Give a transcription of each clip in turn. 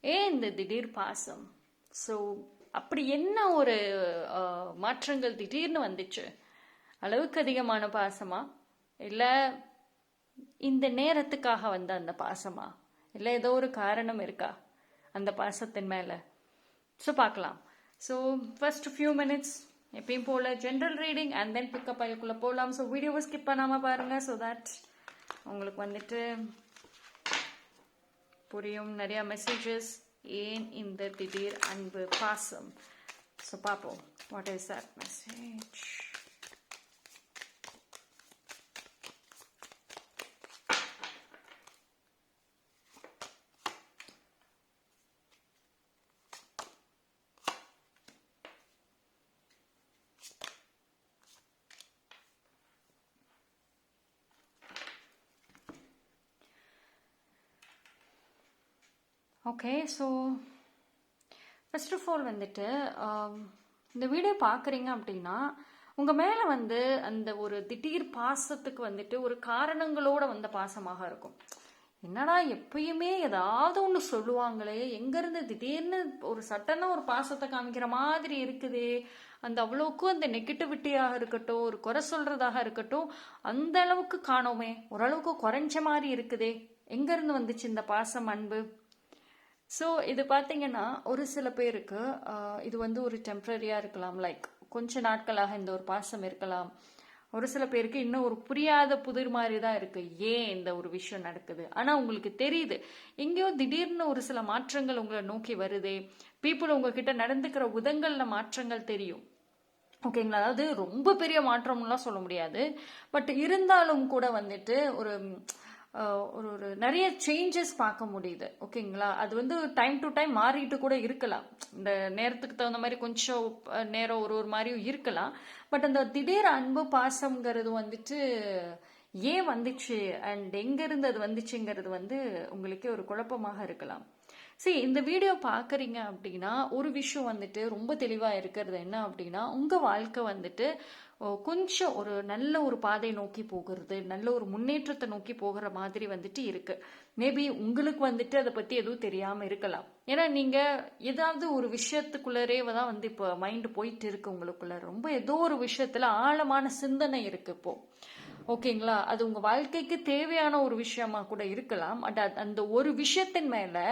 ஏன் இந்த திடீர் பாசம்? ஸோ அப்படி என்ன ஒரு மாற்றங்கள் திடீர்னு வந்துச்சு? அளவுக்கு அதிகமான பாசமா, இல்லை இந்த நேரத்துக்காக வந்த அந்த பாசமா, இல்லை ஏதோ ஒரு காரணம் இருக்கா அந்த பாசத்தின் மேலே? ஸோ பார்க்கலாம். ஸோ ஃபர்ஸ்ட் ஃபியூ மினிட்ஸ் எப்பயும் போல் general reading and then pickup ஆயிக்குள்ளே போகலாம். ஸோ வீடியோவை ஸ்கிப் பண்ணாமல் பாருங்கள். ஸோ தட் உங்களுக்கு வந்துட்டு புரியும். நிறையா மெசேஜஸ் ஏன் இந்த திடீர் அன்பு பாசம். ஸோ பார்ப்போம், what is that message. Okay, so first of all வந்துட்டு இந்த வீடியோ பார்க்குறீங்க அப்படின்னா உங்கள் மேலே வந்து அந்த ஒரு திடீர் பாசத்துக்கு வந்துட்டு ஒரு காரணங்களோட வந்த பாசமாக இருக்கும். என்னடா எப்பயுமே ஏதாவது ஒன்று சொல்லுவாங்களே, எங்கேருந்து திடீர்னு ஒரு சட்டனா ஒரு பாசத்தை காமிக்கிற மாதிரி இருக்குதே, அந்த அவ்வளோக்கும் அந்த நெகட்டிவிட்டியாக இருக்கட்டும், ஒரு குறை சொல்கிறதாக இருக்கட்டும், அந்த அளவுக்கு காணோமே, ஓரளவுக்கு குறைஞ்ச மாதிரி இருக்குதே, எங்கேருந்து வந்துச்சு இந்த பாசம் அன்பு? ஸோ இது பார்த்தீங்கன்னா ஒரு சில பேருக்கு இது வந்து ஒரு டெம்ப்ரரியாக இருக்கலாம், லைக் கொஞ்ச நாட்களாக இந்த ஒரு பாசம் இருக்கலாம். ஒரு சில பேருக்கு இன்னும் ஒரு புரியாத புதிர் மாதிரி தான் இருக்குது, ஏன் இந்த ஒரு விஷயம் நடக்குது. ஆனால் உங்களுக்கு தெரியுது எங்கேயோ திடீர்னு ஒரு சில மாற்றங்கள் உங்களை நோக்கி வருது. பீப்புள் உங்ககிட்ட நடந்துக்கிற விதங்களில் மாற்றங்கள் தெரியும். ஓகேங்களா? அதாவது ரொம்ப பெரிய மாற்றம்லாம் சொல்ல முடியாது, பட் இருந்தாலும் கூட வந்துட்டு ஒரு ஒரு ஒரு நிறைய சேஞ்சஸ் பார்க்க முடியுது. ஓகேங்களா? அது வந்து டைம் டு டைம் மாறிட்டு கூட இருக்கலாம், இந்த நேரத்துக்கு தகுந்த மாதிரி கொஞ்சம் நேரம் ஒரு ஒரு மாதிரியும் இருக்கலாம். பட் அந்த திடீர் அன்பு பாசம்ங்கிறது வந்துட்டு ஏன் வந்துச்சு அண்ட் எங்கேருந்து அது வந்துச்சுங்கிறது வந்து உங்களுக்கே ஒரு குழப்பமாக இருக்கலாம். சரி, இந்த வீடியோ பார்க்குறீங்க அப்படின்னா ஒரு விஷயம் வந்துட்டு ரொம்ப தெளிவாக இருக்கிறது என்ன அப்படின்னா, உங்கள் வாழ்க்கை வந்துட்டு கொஞ்சம் ஒரு நல்ல ஒரு பாதை நோக்கி போகிறது, நல்ல ஒரு முன்னேற்றத்தை நோக்கி போகிற மாதிரி வந்துட்டு இருக்கு. மேபி உங்களுக்கு வந்துட்டு அதை பற்றி எதுவும் தெரியாமல் இருக்கலாம். ஏன்னா நீங்கள் ஏதாவது ஒரு விஷயத்துக்குள்ளரே தான் வந்து இப்போ மைண்டு போயிட்டு இருக்கு, உங்களுக்குள்ள ரொம்ப ஏதோ ஒரு விஷயத்தில் ஆழமான சிந்தனை இருக்கு இப்போ. ஓகேங்களா? அது உங்கள் வாழ்க்கைக்கு தேவையான ஒரு விஷயமா கூட இருக்கலாம். அந்த ஒரு விஷயத்தின் மேலே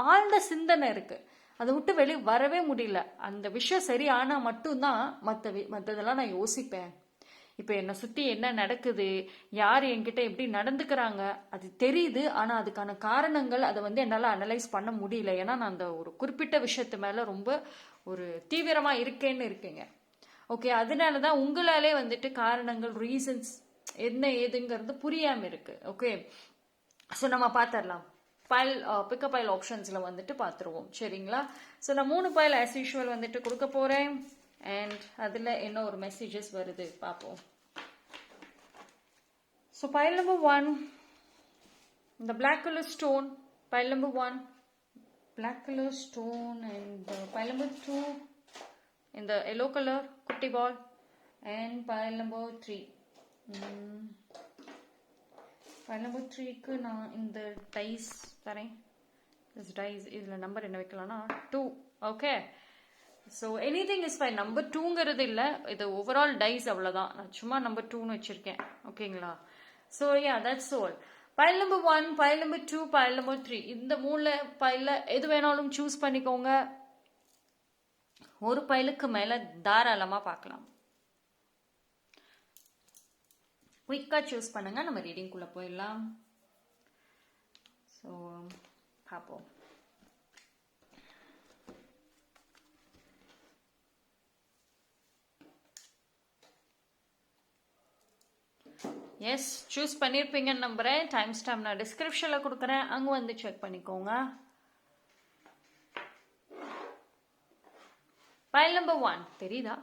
ஆழ்ந்த சிந்தனை இருக்கு, அதை விட்டு வெளியே வரவே முடியல. அந்த விஷயம் சரி ஆனால் மட்டும்தான் மற்றதெல்லாம் நான் யோசிப்பேன். இப்போ என்னை சுற்றி என்ன நடக்குது, யார் என்கிட்ட எப்படி நடந்துக்கிறாங்க அது தெரியுது, ஆனால் அதுக்கான காரணங்கள் அதை வந்து என்னால் அனலைஸ் பண்ண முடியல. ஏன்னா நான் அந்த ஒரு குறிப்பிட்ட விஷயத்து மேலே ரொம்ப ஒரு தீவிரமாக இருக்கேன்னு இருக்கேங்க. ஓகே, அதனால தான் உங்களாலே வந்துட்டு காரணங்கள், ரீசன்ஸ் என்ன ஏதுங்கிறது புரியாமல் இருக்கு. ஓகே, ஸோ நம்ம பார்த்துடலாம். பிக்கப் பைல் ஆப்ஷன்ஸில் வந்துட்டு பார்த்துருவோம், சரிங்களா? ஸோ நான் 3 பைல் ஆஸ் யூஷுவல் வந்துட்டு கொடுக்க போகிறேன். அண்ட் அதில் என்ன ஒரு மெசேஜஸ் வருது பார்ப்போம். ஸோ பைல் நம்பர் 1, இந்த black colour stone. Pile number 1 black colour stone and pile number 2 in the yellow color kutti ball and pile number 3. pile number 3 க்கு நான் இந்த டைஸ் தரேன். this dice இதுல நம்பர் என்ன வைக்கலாம்னா 2. Okay, so anything is fine. Number 2ங்கிறது இல்லை, இது ஓவரால் டைஸ் அவ்வளோதான். நான் சும்மா நம்பர் 2ன்னு வச்சிருக்கேன். ஓகேங்களா? So yeah, that's all. File number 1, file number 2, file number 3, இந்த 3 பைலில் எது வேணாலும் சூஸ் பண்ணிக்கோங்க. ஒரு பைலுக்கு மேலே தாராளமாக பார்க்கலாம். குயிக்காக சூஸ் பண்ணுங்க, நம்ம ரீடிங்குள்ளே போயிடலாம். ஸோ பார்ப்போம். எஸ், சூஸ் பண்ணியிருப்பீங்கன்னு நம்புகிறேன். டைம் ஸ்டாம்ப் நான் டிஸ்கிரிப்ஷனில் கொடுக்குறேன், அங்கே வந்து செக் பண்ணிக்கோங்க. பைல் நம்பர் 1 தெரியுதா?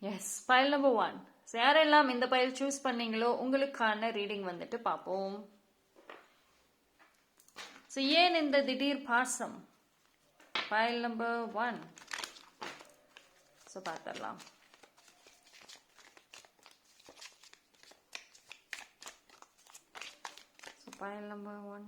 Yes, pile number 1. யாரெல்லாம் இந்த பைல் சூஸ் பண்ணீங்களோ உங்களுக்கான ரீடிங் வந்துட்டு பார்ப்போம். ஸோ ஏன் இந்த திடீர் பாசம்? Pile number 1. ஸோ பார்த்துடலாம். So pile number 1.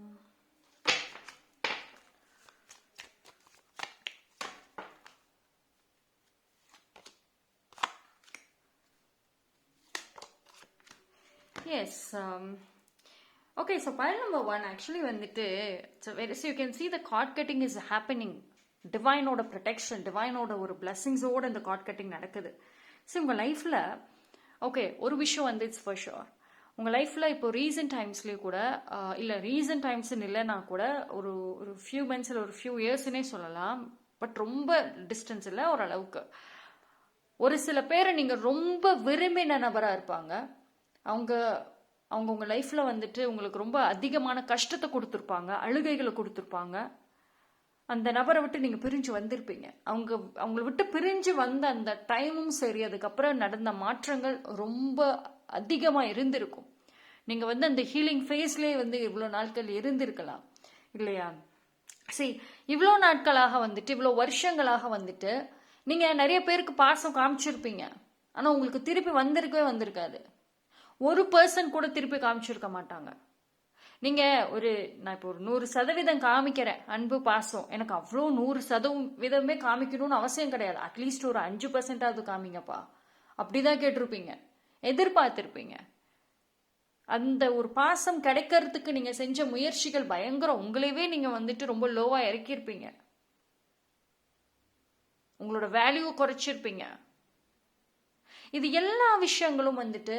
Yes. Okay, so pile number 1 actually வந்துட்டு so you can see the cord cutting is happening. டிவைனோட ப்ரொடெக்ஷன், டிவைனோட ஒரு பிளெஸிங்ஸோட இந்த கார்ட் கட்டிங் நடக்குது. ஸோ உங்கள் லைஃப்பில் ஓகே ஒரு விஷயம் வந்து இட்ஸ் ஃபார் ஷுர், உங்கள் லைஃப்பில் இப்போ ரீசன்ட் டைம்ஸ்லேயே கூட இல்லை ரீசன்ட் டைம்ஸ்ன்னு இல்லைன்னா கூட ஒரு ஒரு ஃபியூ மந்த்ஸில் ஒரு ஃபியூ இயர்ஸ்னே சொல்லலாம், பட் ரொம்ப டிஸ்டன்ஸ் இல்லை, ஓரளவுக்கு ஒரு சில பேரை நீங்கள் ரொம்ப விரும்பின நபராக இருப்பாங்க. அவங்க அவங்க உங்கள் லைஃப்பில் வந்துட்டு உங்களுக்கு ரொம்ப அதிகமான கஷ்டத்தை கொடுத்துருப்பாங்க, அழுகைகளை கொடுத்துருப்பாங்க. அந்த நபரை விட்டு நீங்கள் பிரிஞ்சு வந்திருப்பீங்க. அவங்கள விட்டு பிரிஞ்சு வந்த அந்த டைமும் சரி, அதுக்கப்புறம் நடந்த மாற்றங்கள் ரொம்ப அதிகமாக இருந்திருக்கும். நீங்கள் வந்து அந்த ஹீலிங் ஃபேஸ்லேயே வந்து இவ்வளோ நாட்கள் இருந்திருக்கலாம் இல்லையா? சரி, இவ்வளோ நாட்களாக வந்துட்டு இவ்வளோ வருஷங்களாக வந்துட்டு நீங்கள் நிறைய பேருக்கு பாசம் காமிச்சிருப்பீங்க. ஆனால் உங்களுக்கு திருப்பி வந்திருக்காது. ஒரு பர்சன் கூட திருப்பி காமிச்சிருக்க மாட்டாங்க. நான் இப்போ ஒரு 100% காமிக்கிறேன் அன்பு பாசம், எனக்கு அவ்வளோ 100% காமிக்கணும்னு அவசியம் கிடையாது. அட்லீஸ்ட் ஒரு 5% காமிங்கப்பா, அப்படிதான் கேட்டிருப்பீங்க, எதிர்பார்த்திருப்பீங்க. அந்த ஒரு பாசம் கிடைக்கிறதுக்கு நீங்க செஞ்ச முயற்சிகள் பயங்கரம். உங்களையவே நீங்க வந்துட்டு ரொம்ப லோவா இறக்கியிருப்பீங்க, உங்களோட வேல்யூ குறைச்சிருப்பீங்க. இது எல்லா விஷயங்களும் வந்துட்டு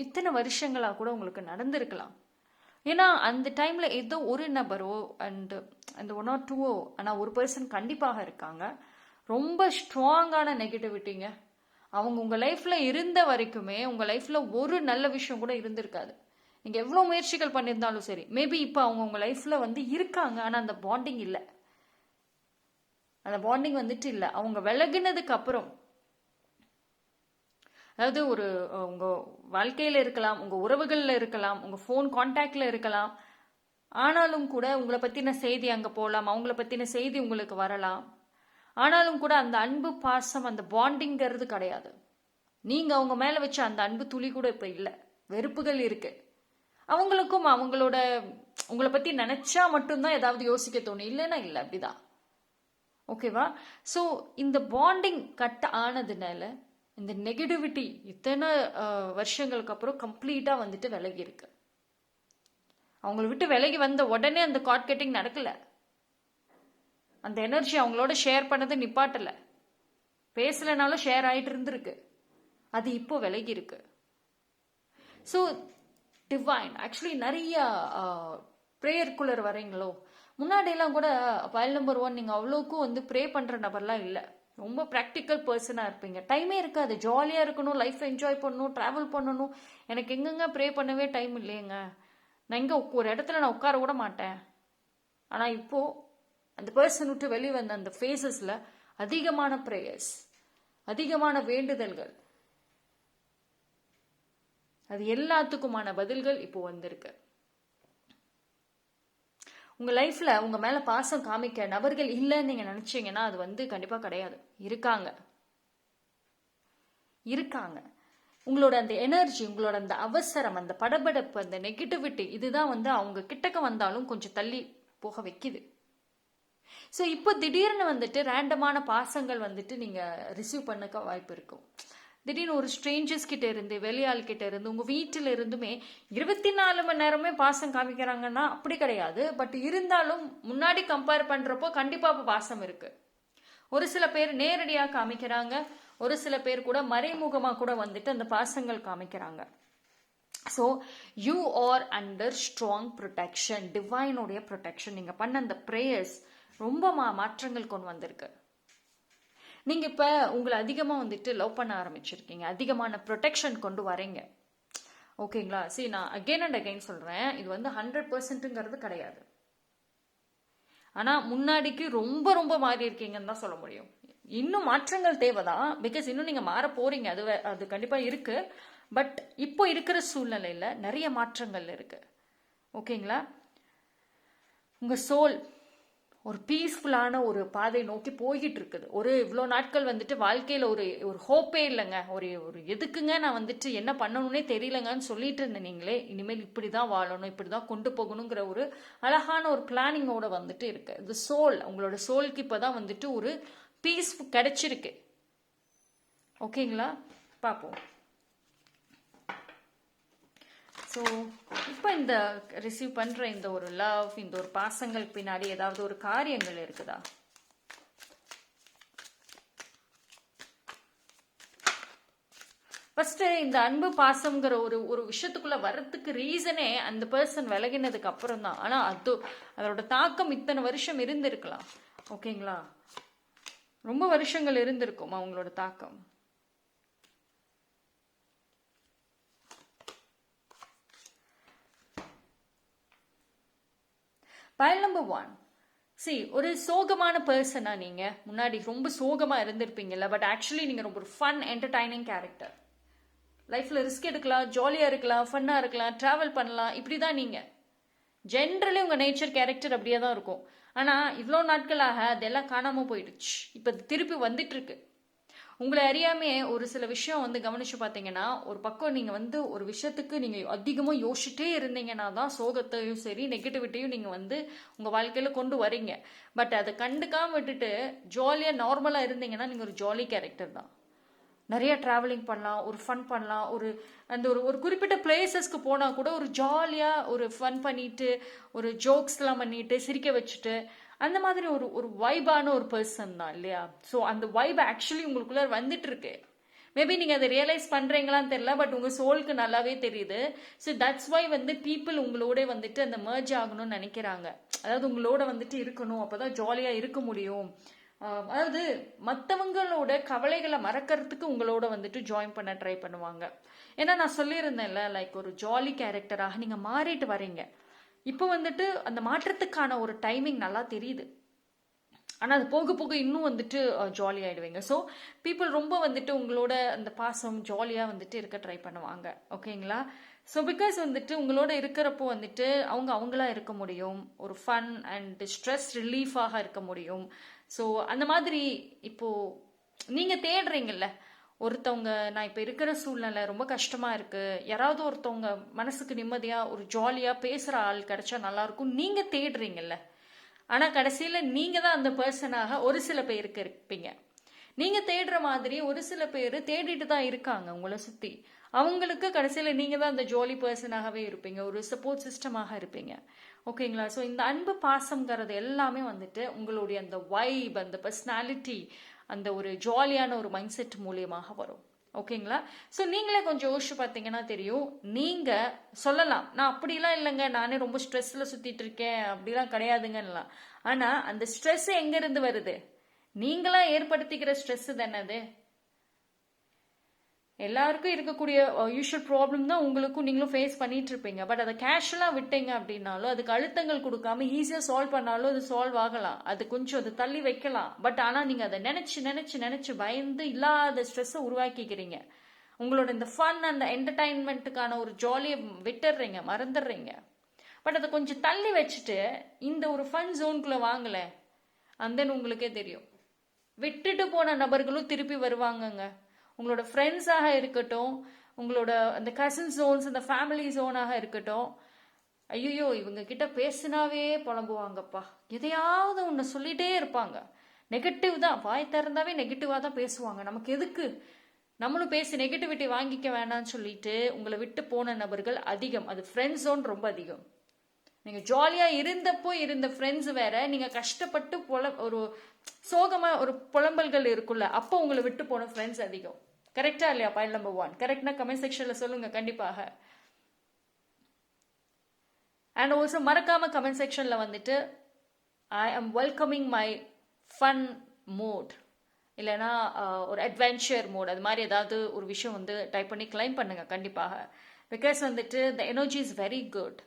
இத்தனை வருஷங்களா கூட உங்களுக்கு நடந்திருக்கலாம். ஏன்னா அந்த டைம்ல ஏதோ ஒரு நபரோ அந்த 1 or 2 ஆனால் ஒரு பர்சன் கண்டிப்பாக இருக்காங்க, ரொம்ப ஸ்ட்ராங்கான நெகட்டிவிட்டிங்க. அவங்க உங்க லைஃப்ல இருந்த வரைக்குமே உங்க லைஃப்ல ஒரு நல்ல விஷயம் கூட இருந்திருக்காது. நீங்க எவ்வளவு முயற்சிகள் பண்ணியிருந்தாலும் சரி, மேபி இப்போ அவங்க உங்க லைஃப்ல வந்து இருக்காங்க, ஆனா அந்த பாண்டிங் இல்லை, அந்த பாண்டிங் வந்துட்டு இல்லை. அவங்க விலகினதுக்கு அப்புறம், அதாவது உங்க வாழ்க்கையில இருக்கலாம், உங்க உறவுகள்ல இருக்கலாம், உங்க ஃபோன் கான்டாக்ட்ல இருக்கலாம், ஆனாலும் கூட உங்களை பத்தின செய்தி அங்க போகலாம், அவங்கள பத்தின செய்தி உங்களுக்கு வரலாம். ஆனாலும் கூட அந்த அன்பு பாசம், அந்த பாண்டிங்கிறது கிடையாது. நீங்க அவங்க மேல வச்ச அந்த அன்பு துளி கூட இப்ப இல்லை, வெறுப்புகள் இருக்கு. அவங்களுக்கும் உங்களை பத்தி நினைச்சா மட்டும்தான் ஏதாவது யோசிக்க தோணும், இல்லைன்னா இல்லை, அப்படிதான். ஓகேவா? ஸோ இந்த பாண்டிங் கட் ஆனதுனால இந்த நெகட்டிவிட்டி இத்தனை வருஷங்களுக்கு அப்புறம் கம்ப்ளீட்டா வந்துட்டு விலகி இருக்கு. அவங்களை விட்டு விலகி வந்த உடனே அந்த கார்ட் கட்டிங் நடக்கல, அந்த எனர்ஜி அவங்களோட ஷேர் பண்ணது நிப்பாட்டல, பேசலனாலும் ஷேர் ஆயிட்டு இருந்திருக்கு, அது இப்போ விலகி இருக்கு. ஸோ டிவைன் ஆக்சுவலி நிறைய ப்ரேயர்க்குள்ளர் வரீங்களோ, முன்னாடியெல்லாம் கூட pile number 1 நீங்கள் அவ்வளோக்கும் வந்து ப்ரே பண்ணுற நபர்லாம் இல்லை, ரொம்ப ப்ராக்டிக்கல் பர்சனாக இருப்பீங்க. டைமே இருக்காது, ஜாலியாக இருக்கணும், லைஃப் என்ஜாய் பண்ணணும், ட்ராவல் பண்ணணும், எனக்கு எங்கெங்க ப்ரே பண்ணவே டைம் இல்லைங்க, நான் இங்கே ஒரு இடத்துல நான் உட்கார கூட மாட்டேன். ஆனால் இப்போது அந்த பர்சன் விட்டு வெளியே வந்த அந்த ஃபேஸஸில் அதிகமான ப்ரேயர்ஸ், அதிகமான வேண்டுதல்கள், அது எல்லாத்துக்குமான பதில்கள் இப்போ வந்திருக்கு. உங்க லைஃப்ல உங்க மேல பாசம் காமிக்க நபர்கள் இல்லைன்னு நீங்க நினைச்சீங்கன்னா அது வந்து கண்டிப்பா கிடையாது, இருக்காங்க. உங்களோட அந்த எனர்ஜி, உங்களோட அந்த அவசரம், அந்த படபடப்பு, அந்த நெகட்டிவிட்டி, இதுதான் வந்து அவங்க கிட்டக்க வந்தாலும் கொஞ்சம் தள்ளி போக வைக்குது. ஸோ இப்போ திடீர்னு வந்துட்டு ரேண்டமான பாசங்கள் வந்துட்டு நீங்க ரிசீவ் பண்ணக்க வாய்ப்பு இருக்கும். திடீர்னு ஒரு ஸ்ட்ரேஞ்சர்ஸ் கிட்ட இருந்து, வெளியாள் கிட்ட இருந்து, உங்க வீட்டில இருந்துமே 24 மணி நேரமே பாசம் காமிக்கிறாங்கன்னா அப்படி கிடையாது. பட் இருந்தாலும் முன்னாடி கம்பேர் பண்றப்போ கண்டிப்பா பாசம் இருக்கு. ஒரு சில பேர் நேரடியா காமிக்கிறாங்க, ஒரு சில பேர் கூட மறைமுகமா கூட வந்துட்டு அந்த பாசங்கள் காமிக்கிறாங்க. So you are under strong protection, டிவைனுடைய ப்ரொடெக்ஷன். நீங்க பண்ண அந்த ப்ரேயர்ஸ் ரொம்ப மாற்றங்கள் கொண்டு வந்திருக்கு. நீங்க இப்ப உங்களை அதிகமா வந்துட்டு லவ் பண்ண ஆரம்பிச்சிருக்கீங்க, அதிகமான ப்ரொடெக்ஷன் கொண்டு வரீங்க. ஓகேங்களா? சரி, நான் அகைன் அண்ட் அகைன் சொல்றேன், இது வந்து 100%ங்கிறது கிடையாது. ஆனா முன்னாடிக்கு ரொம்ப ரொம்ப மாறி இருக்கீங்கன்னு தான் சொல்ல முடியும். இன்னும் மாற்றங்கள் தேவைதான், பிகாஸ் இன்னும் நீங்க மாற போறீங்க, அது கண்டிப்பா இருக்கு. பட் இப்போ இருக்கிற சூழ்நிலையில நிறைய மாற்றங்கள் இருக்கு. ஓகேங்களா? உங்க சோல் ஒரு பீஸ்ஃபுல்லான ஒரு பாதை நோக்கி போய்கிட்டு இருக்குது. இவ்வளோ நாட்கள் வந்துட்டு வாழ்க்கையில் ஒரு ஹோப்பே இல்லைங்க, ஒரு எதுக்குங்க நான் வந்துட்டு என்ன பண்ணணும்னே தெரியலங்கன்னு சொல்லிட்டு இருந்தேன். நீங்களே இனிமேல் இப்படி தான் வாழணும், இப்படி தான் கொண்டு போகணுங்கிற ஒரு அழகான ஒரு பிளானிங்கோட வந்துட்டு இருக்கு. இந்த சோல், உங்களோட சோலுக்கு இப்போ தான் வந்துட்டு ஒரு பீஸ் கிடைச்சிருக்கு. ஓகேங்களா? பார்ப்போம். ஸோ இப்போ இந்த ரிசீவ் பண்ணுற இந்த ஒரு லவ், இந்த ஒரு பாசங்கள் பின்னாடி ஏதாவது ஒரு காரியங்கள் இருக்குதா? ஃபர்ஸ்ட் இந்த அன்பு பாசம்ங்கிற ஒரு விஷயத்துக்குள்ள வர்றதுக்கு ரீசனே அந்த பர்சன் விலகினதுக்கு அப்புறம் தான். ஆனா அதோட தாக்கம் இத்தனை வருஷம் இருந்திருக்கலாம். ஓகேங்களா? ரொம்ப வருஷங்கள் இருந்திருக்கும் அவங்களோட தாக்கம். பயல் நம்பர் 1. ஒரு சோகமான பர்சனா நீங்க முன்னாடி ரொம்ப சோகமா இருந்திருப்பீங்கல்ல, பட் ஆக்சுவலி நீங்க ரொம்ப ஒரு ஃபன் என்டர்டைனிங் கேரக்டர். லைஃப்ல ரிஸ்க் எடுக்கலாம், ஜாலியா இருக்கலாம், ஃபன்னா இருக்கலாம், டிராவல் பண்ணலாம். இப்படிதான் நீங்க ஜென்ரலி உங்க நேச்சர் கேரக்டர் அப்படியே தான் இருக்கும். ஆனா இவ்வளோ நாட்களாக அதெல்லாம் காணாம போயிடுச்சு. இப்ப திருப்பி வந்துட்டு இருக்கு. உங்களை அறியாமே ஒரு சில விஷயம் வந்து கவனிச்சு பார்த்தீங்கன்னா, ஒரு பக்கம் நீங்க வந்து ஒரு விஷயத்துக்கு நீங்க அதிகமா யோசிச்சுட்டே இருந்தீங்கன்னா தான் சோகத்தையும் சரி நெகட்டிவிட்டியும் நீங்க வந்து உங்க வாழ்க்கையில கொண்டு வரீங்க. பட் அதை கண்டுக்காம விட்டுட்டு ஜாலியா நார்மலா இருந்தீங்கன்னா நீங்க ஒரு ஜாலி கேரக்டர் தான். நிறைய டிராவலிங் பண்ணலாம், ஒரு ஃபன் பண்ணலாம், அந்த ஒரு குறிப்பிட்ட பிளேசஸ்க்கு போனால் கூட ஒரு ஜாலியாக ஒரு ஃபன் பண்ணிட்டு ஒரு ஜோக்ஸ்லாம் பண்ணிட்டு சிரிக்க வச்சுட்டு அந்த மாதிரி ஒரு வைபான ஒரு பர்சன் தான் இல்லையா? ஸோ அந்த வைப் ஆக்சுவலி உங்களுக்குள்ள வந்துட்டு இருக்கு. மேபி நீங்கள் அதை ரியலைஸ் பண்ணுறீங்களான்னு தெரியல, பட் உங்கள் சோலுக்கு நல்லாவே தெரியுது. ஸோ தட்ஸ் வை வந்து பீப்புள் உங்களோட வந்துட்டு அந்த மர்ஜ் ஆகணும்னு நினைக்கிறாங்க. அதாவது உங்களோட வந்துட்டு இருக்கணும், அப்போதான் ஜாலியாக இருக்க முடியும். அதாவது மற்றவங்களோட கவலைகளை மறக்கிறதுக்கு உங்களோட வந்துட்டு ஜாயின் பண்ண ட்ரை பண்ணுவாங்க. ஏன்னா நான் சொல்லியிருந்தேன்ல, லைக் ஒரு ஜாலி கேரக்டராக நீங்கள் மாறிட்டு வரீங்க. இப்போ வந்துட்டு அந்த மாற்றத்துக்கான ஒரு டைமிங் நல்லா தெரியுது. ஆனால் அது போக போக இன்னும் வந்துட்டு ஜாலி ஆகிடுவீங்க. ஸோ பீப்புள் ரொம்ப வந்துட்டு உங்களோட அந்த பாசம் ஜாலியாக வந்துட்டு இருக்க ட்ரை பண்ணுவாங்க. ஓகேங்களா? ஸோ பிகாஸ் வந்துட்டு உங்களோட இருக்கிறப்போ வந்துட்டு அவங்களா இருக்க முடியும், ஒரு ஃபன் அண்ட் ஸ்ட்ரெஸ் ரிலீஃபாக இருக்க முடியும். ஸோ அந்த மாதிரி இப்போ நீங்கள் தேடுறீங்கல்ல ஒருத்தவங்க, நான் இப்போ இருக்கிற சூழ்நிலை ரொம்ப கஷ்டமாக இருக்குது, யாராவது ஒருத்தவங்க மனசுக்கு நிம்மதியாக ஒரு ஜாலியாக பேசுகிற ஆள் கிடைச்சா நல்லாயிருக்கும் நீங்கள் தேடுறீங்கல்ல. ஆனால் கடைசியில் நீங்கள் தான் அந்த பர்சனாக ஒரு சில பேருக்கு இருப்பீங்க. நீங்கள் தேடுற மாதிரி ஒரு சில பேர் தேடிட்டு தான் இருக்காங்க உங்களை சுற்றி. அவங்களுக்கு கடைசியில் நீங்கள் தான் அந்த ஜாலி பர்சனாகவே இருப்பீங்க, ஒரு சப்போர்ட் சிஸ்டமாக இருப்பீங்க. ஓகேங்களா? ஸோ இந்த அன்பு பாசம்ங்கிறது எல்லாமே வந்துட்டு உங்களுடைய அந்த வைப், அந்த பர்சனாலிட்டி, அந்த ஒரு ஜாலியான ஒரு மைண்ட் செட் மூலியமாக வரும். ஓகேங்களா? ஸோ நீங்களே கொஞ்சம் யோசிச்சு பார்த்தீங்கன்னா தெரியும். நீங்கள் சொல்லலாம், நான் அப்படிலாம் இல்லைங்க, நானே ரொம்ப ஸ்ட்ரெஸ்ஸில் சுற்றிட்டு இருக்கேன், அப்படிலாம் கிடையாதுங்கலாம். ஆனால் அந்த ஸ்ட்ரெஸ் எங்கேருந்து வருது? நீங்களா ஏற்படுத்திக்கிற ஸ்ட்ரெஸ் தானே அது. எல்லாருக்கும் இருக்கக்கூடிய யூஷுவல் ப்ராப்ளம் தான் உங்களுக்கும் நீங்களும் ஃபேஸ் பண்ணிட்டு இருப்பீங்க. பட் அதை கேஷுவலாக விட்டீங்க அப்படின்னாலும், அதுக்கு அழுத்தங்கள் கொடுக்காம ஈஸியாக சால்வ் பண்ணாலும் அது சால்வ் ஆகலாம். அது கொஞ்சம் அது தள்ளி வைக்கலாம். பட் ஆனால் நீங்கள் அதை நினச்சி பயந்து இல்லாத ஸ்ட்ரெஸ்ஸை உருவாக்கிக்கிறீங்க. உங்களோட இந்த ஃபன் அந்த என்டர்டைன்மெண்ட்டுக்கான ஒரு ஜாலியை விட்டுடுறீங்க, மறந்துடுறீங்க. பட் அதை கொஞ்சம் தள்ளி வச்சுட்டு இந்த ஒரு ஃபன் ஜோனுக்குள்ளே வாங்கலை, அந்த உங்களுக்கே தெரியும் விட்டுட்டு போன நபர்களும் திருப்பி வருவாங்கங்க. உங்களோட ஃப்ரெண்ட்ஸாக இருக்கட்டும், உங்களோட அந்த கசின் ஜோன்ஸ், அந்த ஃபேமிலி ஜோனாக இருக்கட்டும், ஐயோ இவங்க கிட்ட பேசினாவே புலம்புவாங்கப்பா, எதையாவது ஒன்று சொல்லிட்டே இருப்பாங்க. நெகட்டிவ் தான், வாய் திறந்தாவே நெகட்டிவாக தான் பேசுவாங்க. நமக்கு எதுக்கு, நம்மளும் பேசி நெகட்டிவிட்டி வாங்கிக்க வேணாம்னு சொல்லிட்டு உங்களை விட்டு போன நபர்கள் அதிகம். அது ஃப்ரெண்ட் ஜோன் ரொம்ப அதிகம். நீங்கள் ஜாலியாக இருந்தப்போ இருந்த ஃப்ரெண்ட்ஸ் வேற, நீங்கள் கஷ்டப்பட்டு ஒரு சோகமாக ஒரு புலம்பல்கள் இருக்குல்ல, அப்போ உங்களை விட்டு போன ஃப்ரெண்ட்ஸ் அதிகம். கரெக்டா இல்லையா? பாயிண்ட் நம்பர் 1 கரெக்ட்னா கமெண்ட் செக்ஷனில் சொல்லுங்க கண்டிப்பாக. அண்ட் ஆல்சோ மறக்காம கமெண்ட் செக்ஷனில் வந்துட்டு ஐ ஆம் வெல்கமிங் மை ஃபன் மோட், இல்லைனா ஒரு அட்வென்ச்சர் மோட், அது மாதிரி ஏதாவது ஒரு விஷயம் வந்து டைப் பண்ணி கிளைம் பண்ணுங்க கண்டிப்பாக. பிகாஸ் வந்துட்டு the energy is very good.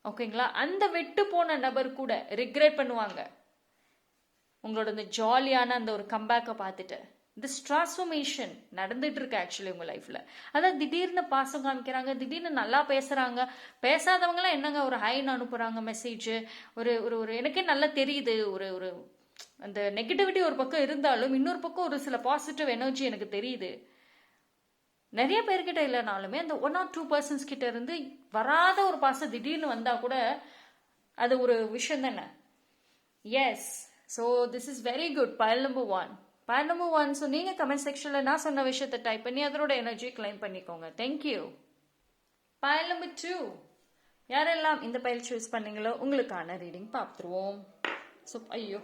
ஓகேங்களா? அந்த விட்டு போன நபர் கூட ரிக்ரெட் பண்ணுவாங்க உங்களோட இந்த ஜாலியான அந்த ஒரு கம்பேக்கை பார்த்துட்டு. திஸ் டிரான்ஸ்ஃபர்மேஷன் நடந்துட்டு இருக்கு ஆக்சுவலி உங்க லைஃப்ல. அதான் திடீர்னு பாசம் காமிக்கிறாங்க, திடீர்னு நல்லா பேசுறாங்க. பேசாதவங்களாம் என்னங்க ஒரு ஹைன்னு அனுப்புறாங்க மெசேஜ். ஒரு ஒரு எனக்கே நல்லா தெரியுது, ஒரு ஒரு அந்த நெகட்டிவிட்டி ஒரு பக்கம் இருந்தாலும் இன்னொரு பக்கம் ஒரு சில பாசிட்டிவ் எனர்ஜி எனக்கு தெரியுது. நிறைய பேர்கிட்ட இல்லைனாலுமே அந்த 1 or 2% கிட்ட இருந்து வராத ஒரு பாசம் திடீர்னு வந்தா கூட அது ஒரு விஷயம் தானே. Yes, so this is very good. Pile number 1. So நீங்கள் கமெண்ட் செக்ஷனில் நான் சொன்ன விஷயத்தை டைப் பண்ணி அதோட எனர்ஜியை கிளைம் பண்ணிக்கோங்க. தேங்க்யூ. Pile number 2. யாரெல்லாம் இந்த பைல் சூஸ் பண்ணீங்களோ உங்களுக்கான ரீடிங் பார்த்துருவோம். ஸோ ஐயோ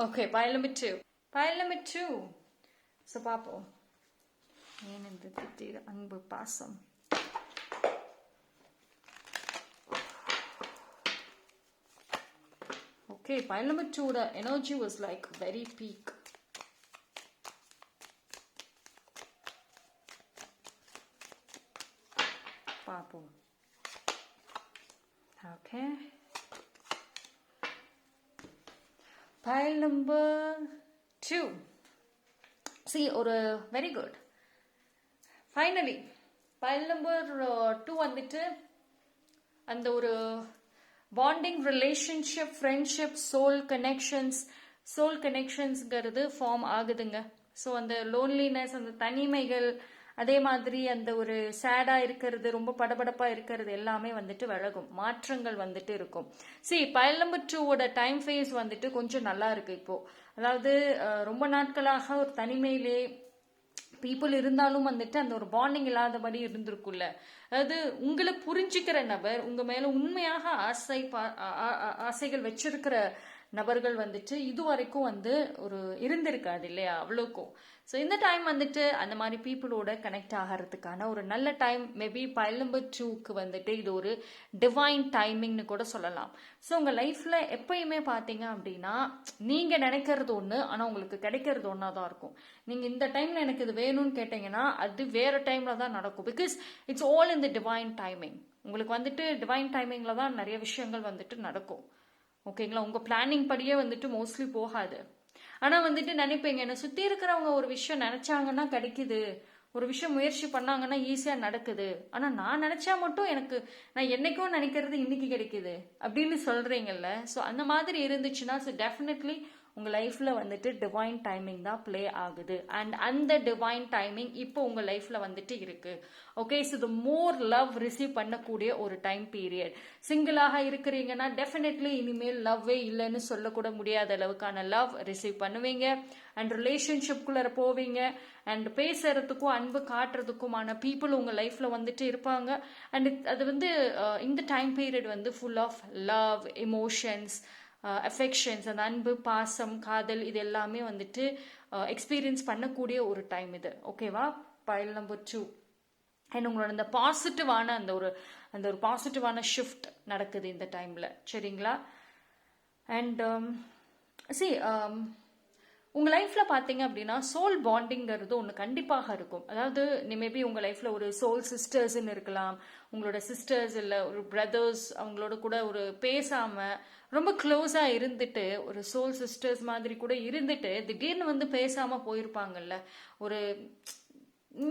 okay file number 2. File number 2. So பார்ப்போம். ஏன் இந்த திடீர் அன்பு பாசம். Okay file number 2 energy was like very peak. பார்ப்போம். Okay. Pile number 2. See, very good. Finally, pile number 2 வந்துட்டு அந்த ஒரு bonding relationship, friendship, soul connectionsங்கிறது ஃபார்ம் ஆகுதுங்க. ஸோ அந்த லோன்லினஸ், அந்த தனிமைகள், அதே மாதிரி அந்த ஒரு சேடா இருக்கிறது, ரொம்ப படபடப்பா இருக்கிறது எல்லாமே வந்துட்டு விலகும், மாற்றங்கள் வந்துட்டு இருக்கும். பைல் நம்பர் 2 டைம் ஃபேஸ் வந்துட்டு கொஞ்சம் நல்லா இருக்கு இப்போ. அதாவது ரொம்ப நாட்களாக ஒரு தனிமையிலே பீப்புள் இருந்தாலும் வந்துட்டு அந்த ஒரு பாண்டிங் இல்லாதபடி இருந்திருக்குல்ல. அதாவது உங்களை புரிஞ்சுக்கிற நபர், உங்க மேல உண்மையாக ஆசைகள் வச்சிருக்கிற நபர்கள் வந்துட்டு இதுவரைக்கும் வந்து ஒரு இருந்திருக்காது இல்லையா அவ்வளோக்கும். ஸோ இந்த டைம் வந்துட்டு அந்த மாதிரி பீப்புளோட கனெக்ட் ஆகிறதுக்கான ஒரு நல்ல டைம். மேபி பைல் நம்பர் 2க்கு வந்துட்டு இது ஒரு டிவைன் டைமிங்னு கூட சொல்லலாம். ஸோ உங்கள் லைஃப்பில் எப்பயுமே பார்த்தீங்க அப்படின்னா நீங்கள் நினைக்கிறது ஒன்று, ஆனால் உங்களுக்கு கிடைக்கிறது ஒன்றா தான் இருக்கும். நீங்கள் இந்த டைமில் எனக்கு இது வேணும்னு கேட்டிங்கன்னா அது வேறு டைமில் தான் நடக்கும். Because it's all in the divine timing. உங்களுக்கு வந்துட்டு டிவைன் டைமிங்கில் தான் நிறைய விஷயங்கள் வந்துட்டு நடக்கும். ஓகேங்களா? உங்கள் பிளானிங் படியே வந்துட்டு மோஸ்ட்லி போகாது. ஆனால் வந்துட்டு நினைப்பீங்க, என்னை சுற்றி இருக்கிறவங்க ஒரு விஷயம் நினச்சாங்கன்னா கிடைக்குது, ஒரு விஷயம் முயற்சி பண்ணாங்கன்னா ஈஸியாக நடக்குது, ஆனால் நான் நினச்சா மட்டும் எனக்கு, நான் என்னைக்கும் நினைக்கிறது இன்னைக்கு கிடைக்குது அப்படின்னு சொல்கிறீங்கல்ல. ஸோ அந்த மாதிரி இருந்துச்சுன்னா ஸோ டெஃபினெட்லி உங்கள் லைஃப்பில் வந்துட்டு டிவைன் டைமிங் தான் ப்ளே ஆகுது. அண்ட் அந்த டிவைன் டைமிங் இப்போ உங்கள் லைஃப்பில் வந்துட்டு இருக்குது. Okay, so the more love receive பண்ணக்கூடிய ஒரு டைம் பீரியட். சிங்கிளாக இருக்கிறீங்கன்னா டெஃபினெட்லி இனிமேல் லவ்வே இல்லைன்னு சொல்லக்கூட முடியாத அளவுக்கான லவ் ரிசீவ் பண்ணுவீங்க. அண்ட் ரிலேஷன்ஷிப்குள்ளே போவீங்க. அண்ட் பேசுறதுக்கும் அன்பு காட்டுறதுக்குமான பீப்புள் உங்கள் லைஃப்பில் வந்துட்டு இருப்பாங்க. அண்ட் அது வந்து இந்த டைம் பீரியட் வந்து full of love, emotions, affections, அந்த அன்பு, பாசம், காதல், இது எல்லாமே வந்துட்டு எக்ஸ்பீரியன்ஸ் பண்ணக்கூடிய ஒரு டைம் இது. ஓகேவா? File number 2. அண்ட் உங்களோட அந்த பாசிட்டிவான அந்த ஒரு பாசிட்டிவான ஷிஃப்ட் நடக்குது இந்த டைமில். சரிங்களா? அண்ட் உங்கள் லைஃப்பில் பார்த்தீங்க அப்படின்னா சோல் பாண்டிங்கிறது ஒன்று கண்டிப்பாக இருக்கும். அதாவது மேபி உங்கள் லைஃப்பில் ஒரு சோல் சிஸ்டர்ஸ்ன்னு இருக்கலாம், உங்களோட சிஸ்டர்ஸ் இல்லை ஒரு பிரதர்ஸ், அவங்களோட கூட ஒரு பேசாமல் ரொம்ப க்ளோஸாக இருந்துட்டு, ஒரு சோல் சிஸ்டர்ஸ் மாதிரி கூட இருந்துட்டு திடீர்னு வந்து பேசாமல் போயிருப்பாங்கல்ல. ஒரு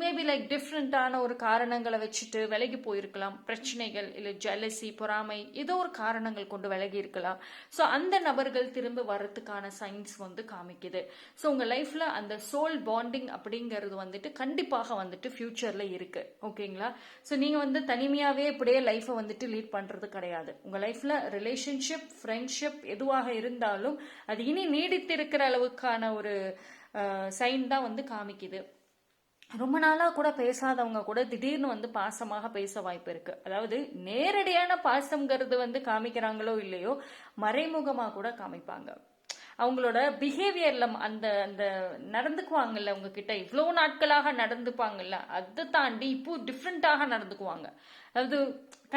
மேபி லைக் டிஃப்ரெண்ட்டான ஒரு காரணங்களை வச்சுட்டு விலகி போயிருக்கலாம். பிரச்சனைகள் இல்லை ஜெலசி, பொறாமை, ஏதோ ஒரு காரணங்கள் கொண்டு விலகி இருக்கலாம். ஸோ அந்த நபர்கள் திரும்ப வர்றதுக்கான சைன்ஸ் வந்து காமிக்குது. ஸோ உங்கள் லைஃப்பில் அந்த சோல் பாண்டிங் அப்படிங்கிறது வந்துட்டு கண்டிப்பாக வந்துட்டு ஃபியூச்சரில் இருக்குது. ஓகேங்களா? ஸோ நீங்கள் வந்து தனிமையாகவே இப்படியே லைஃப்பை வந்துட்டு லீட் பண்ணுறது கிடையாது. உங்கள் லைஃப்பில் ரிலேஷன்ஷிப், ஃப்ரெண்ட்ஷிப் எதுவாக இருந்தாலும் அது இனி நீடித்திருக்கிற அளவுக்கான ஒரு சைன் தான் வந்து காமிக்குது. ரொம்ப நாளாக கூட பேசாதவங்க கூட திடீர்னு வந்து பாசமாக பேச வாய்ப்பு இருக்குது. அதாவது நேரடியான பாசம்ங்கிறது வந்து காமிக்கிறாங்களோ இல்லையோ, மறைமுகமாக கூட காமிப்பாங்க. அவங்களோட பிஹேவியர்ல அந்த அந்த நடந்துக்குவாங்கல்ல, உங்ககிட்ட இவ்வளோ நாட்களாக நடந்துப்பாங்கல்ல, அதை தாண்டி இப்போ டிஃப்ரெண்ட்டாக நடந்துக்குவாங்க. அதாவது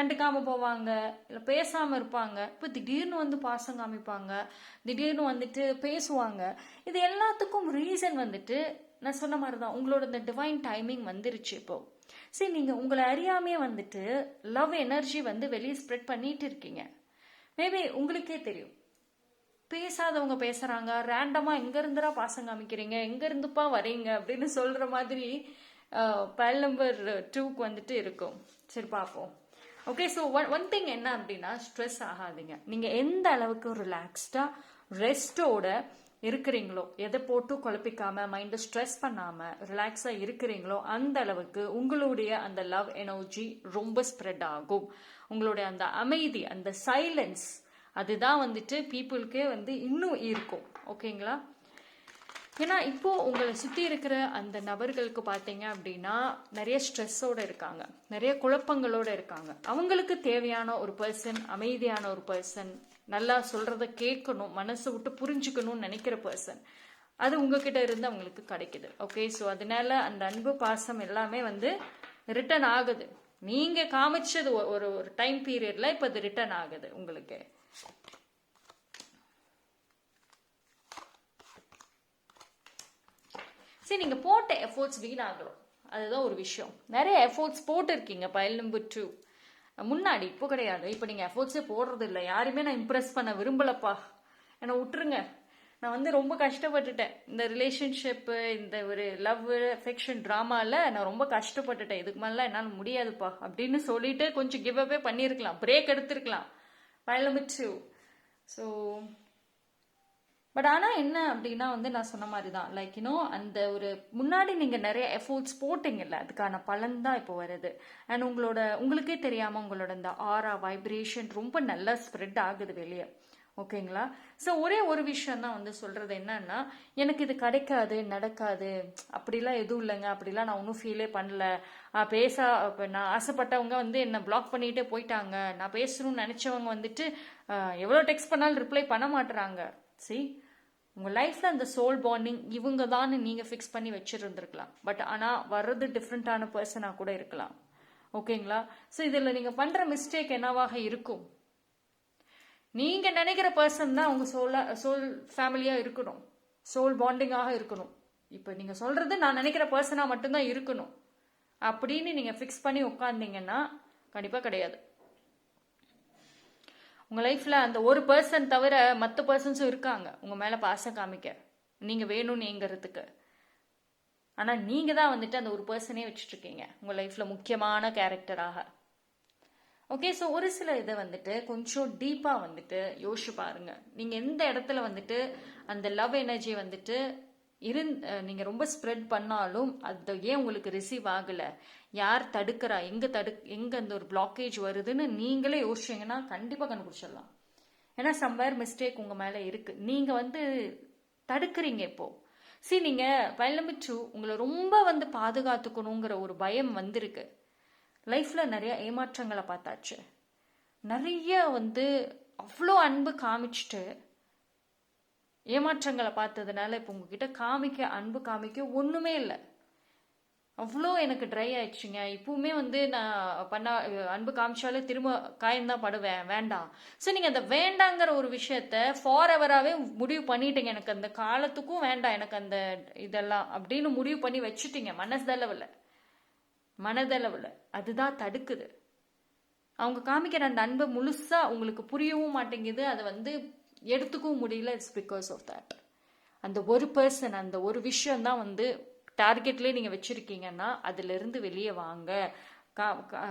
கண்டுக்காம போவாங்க, இல்லை பேசாம இருப்பாங்க, இப்போ திடீர்னு வந்து பாசம் காமிப்பாங்க, திடீர்னு வந்துட்டு பேசுவாங்க. இது எல்லாத்துக்கும் ரீசன் வந்துட்டு நான் சொன்ன மாதிரி தான், உங்களோட இந்த டிவைன் டைமிங் வந்துருச்சு இப்போ. சரி, நீங்கள் உங்களை அறியாமையே வந்துட்டு லவ் எனர்ஜி வந்து வெளியே ஸ்ப்ரெட் பண்ணிட்டு இருக்கீங்க. மேபி உங்களுக்கே தெரியும், பேசாதவங்க பேசுகிறாங்க, ரேண்டமாக எங்கேருந்துடா பாசம் காமிக்கிறீங்க, எங்கேருந்துப்பா வரீங்க அப்படின்னு சொல்கிற மாதிரி பைல் நம்பர் 2க்கு வந்துட்டு இருக்கும். சரி பார்ப்போம். ஓகே, ஸோ ஒன் திங் என்ன அப்படின்னா, ஸ்ட்ரெஸ் ஆகாதீங்க. நீங்கள் எந்த அளவுக்கு ரிலாக்ஸ்டாக ரெஸ்டோட இருக்கிறீங்களோ, எதை போட்டு குழப்பிக்காம மைண்டை ஸ்ட்ரெஸ் பண்ணாமல் ரிலாக்ஸாக இருக்கிறீங்களோ அந்த அளவுக்கு உங்களுடைய அந்த லவ் எனர்ஜி ரொம்ப ஸ்ப்ரெட் ஆகும். உங்களுடைய அந்த அமைதி, அந்த சைலன்ஸ், அதுதான் வந்துட்டு பீப்புளுக்கே வந்து இன்னும் இருக்கும். ஓகேங்களா? ஏன்னா இப்போ உங்களை சுற்றி இருக்கிற அந்த நபர்களுக்கு பார்த்தீங்க அப்படின்னா நிறைய ஸ்ட்ரெஸ்ஸோடு இருக்காங்க, நிறைய குழப்பங்களோடு இருக்காங்க. அவங்களுக்கு தேவையான ஒரு பர்சன், அமைதியான ஒரு பர்சன், நல்லா சொல்கிறத கேட்கணும், மனசை விட்டு புரிஞ்சுக்கணும்னு நினைக்கிற பர்சன், அது உங்ககிட்ட இருந்து அவங்களுக்கு கிடைக்குது. ஓகே, ஸோ அதனால அந்த அன்பு பாசம் எல்லாமே வந்து ரிட்டர்ன் ஆகுது. நீங்கள் காமிச்சது ஒரு ஒரு டைம் பீரியடில் இப்போ அது ரிட்டர்ன் ஆகுது உங்களுக்கு. சரி, நீங்கள் போட்ட எஃபோர்ட்ஸ் வீணாகலாம், அதுதான் ஒரு விஷயம். நிறைய எஃபோர்ட்ஸ் போட்டிருக்கீங்க பைல் நம்பர் 2 முன்னாடி, இப்போ கிடையாது. இப்போ நீங்கள் எஃபோர்ட்ஸே போடுறது இல்லை. யாருமே நான் இம்ப்ரெஸ் பண்ண விரும்பலப்பா, என்னை விட்டுருங்க, நான் வந்து ரொம்ப கஷ்டப்பட்டுட்டேன் இந்த ரிலேஷன்ஷிப்பு, இந்த ஒரு லவ் அஃபெக்ஷன் ட்ராமாவில் நான் ரொம்ப கஷ்டப்பட்டுட்டேன், இதுக்கு மேலே என்னால் முடியாதுப்பா அப்படின்னு சொல்லிட்டு கொஞ்சம் கிவ் அவே பண்ணியிருக்கலாம், பிரேக் எடுத்திருக்கலாம் பைல் நம்பர் 2. ஸோ பட் ஆனால் என்ன அப்படின்னா வந்து நான் சொன்ன மாதிரி தான், லைக் அந்த ஒரு முன்னாடி நீங்கள் நிறைய எஃபோர்ட்ஸ் போட்டிங்கல்ல, அதுக்கான பலன் தான் இப்போ வருது. அண்ட் உங்களுக்கே தெரியாமல் உங்களோட இந்த ஆரா வைப்ரேஷன் ரொம்ப நல்லா ஸ்ப்ரெட் ஆகுது வெளியே. ஓகேங்களா? ஸோ ஒரே ஒரு விஷயம் தான் வந்து சொல்கிறது என்னன்னா, எனக்கு இது கிடைக்காது, நடக்காது, அப்படிலாம் எதுவும் இல்லைங்க, அப்படிலாம் நான் ஒன்றும் ஃபீலே பண்ணல, இப்போ நான் ஆசைப்பட்டவங்க வந்து என்னை பிளாக் பண்ணிகிட்டே போயிட்டாங்க, நான் பேசணும்னு நினச்சவங்க வந்துட்டு எவ்வளோ டெக்ஸ்ட் பண்ணாலும் ரிப்ளை பண்ண மாட்டுறாங்க. சரி, உங்கள் லைஃப்பில் அந்த சோல் பாண்டிங் இவங்க தான் நீங்கள் ஃபிக்ஸ் பண்ணி வச்சுருந்துருக்கலாம், பட் ஆனால் வர்றது டிஃப்ரெண்ட்டான பர்சனாக கூட இருக்கலாம். ஓகேங்களா? ஸோ இதில் நீங்கள் பண்ணுற மிஸ்டேக் என்னவாக இருக்கும், நீங்கள் நினைக்கிற பர்சன் தான் உங்கள் சோல் ஃபேமிலியாக இருக்கணும், சோல் பாண்டிங்காக இருக்கணும். இப்போ நீங்கள் சொல்கிறது நான் நினைக்கிற பர்சனாக மட்டும்தான் இருக்கணும் அப்படின்னு நீங்கள் ஃபிக்ஸ் பண்ணி உட்காந்தீங்கன்னா கண்டிப்பாக கிடையாது. உங்கள் லைஃப்பில் அந்த ஒரு பர்சன் தவிர மற்ற பர்சன்ஸும் இருக்காங்க உங்கள் மேலே பாசம் காமிக்க, நீங்கள் வேணும்னு ஏங்கிறதுக்கு. ஆனால் நீங்கள் தான் வந்துட்டு அந்த ஒரு பர்சனே வச்சுட்ருக்கீங்க உங்கள் லைஃப்பில் முக்கியமான கேரக்டராக. ஓகே, ஸோ ஒரு சில இதை வந்துட்டு கொஞ்சம் டீப்பாக வந்துட்டு யோசிச்சு பாருங்க. நீங்கள் எந்த இடத்துல வந்துட்டு அந்த லவ் எனர்ஜி வந்துட்டு நீங்கள் ரொம்ப ஸ்ப்ரெட் பண்ணாலும் அது ஏன் உங்களுக்கு ரிசீவ் ஆகலை, யார் தடுக்கிறா, எங்கே அந்த ஒரு பிளாக்கேஜ் வருதுன்னு நீங்களே யோசிச்சிங்கன்னா கண்டிப்பாக கண்டுபிடிச்சிடலாம். ஏன்னா சம்வேர் மிஸ்டேக் உங்கள் மேலே இருக்குது, நீங்கள் வந்து தடுக்கிறீங்க. இப்போது சரி, நீங்கள் பைல் நம்பர் 2 உங்களை ரொம்ப வந்து பாதுகாத்துக்கணுங்கிற ஒரு பயம் வந்திருக்கு. லைஃப்பில் நிறைய ஏமாற்றங்களை பார்த்தாச்சு, நிறைய வந்து அவ்வளோ அன்பு காமிச்சிட்டு ஏமாற்றங்களை பார்த்ததுனால இப்போ உங்ககிட்ட அன்பு காமிக்க ஒன்றுமே இல்லை, அவ்வளோ எனக்கு ட்ரை ஆயிடுச்சுங்க. இப்பவுமே வந்து நான் அன்பு காமிச்சாலே திரும்ப காயம்தான் படுவேன், வேண்டாம். ஸோ நீங்கள் அந்த வேண்டாங்கிற ஒரு விஷயத்த ஃபார் எவராகவே முடிவு பண்ணிட்டீங்க, எனக்கு அந்த காலத்துக்கும் வேண்டாம் எனக்கு அந்த இதெல்லாம் அப்படின்னு முடிவு பண்ணி வச்சுட்டீங்க மனதளவில். அதுதான் தடுக்குது. அவங்க காமிக்கிற அந்த அன்பை முழுசா உங்களுக்கு புரியவும் மாட்டேங்குது, அதை வந்து எடுத்துக்கவும் முடியல. It's because of that. அந்த ஒரு பர்சன், அந்த ஒரு விஷயம் தான் வந்து டார்கெட்லேயே நீங்கள் வச்சுருக்கீங்கன்னா அதிலிருந்து வெளியே வாங்க.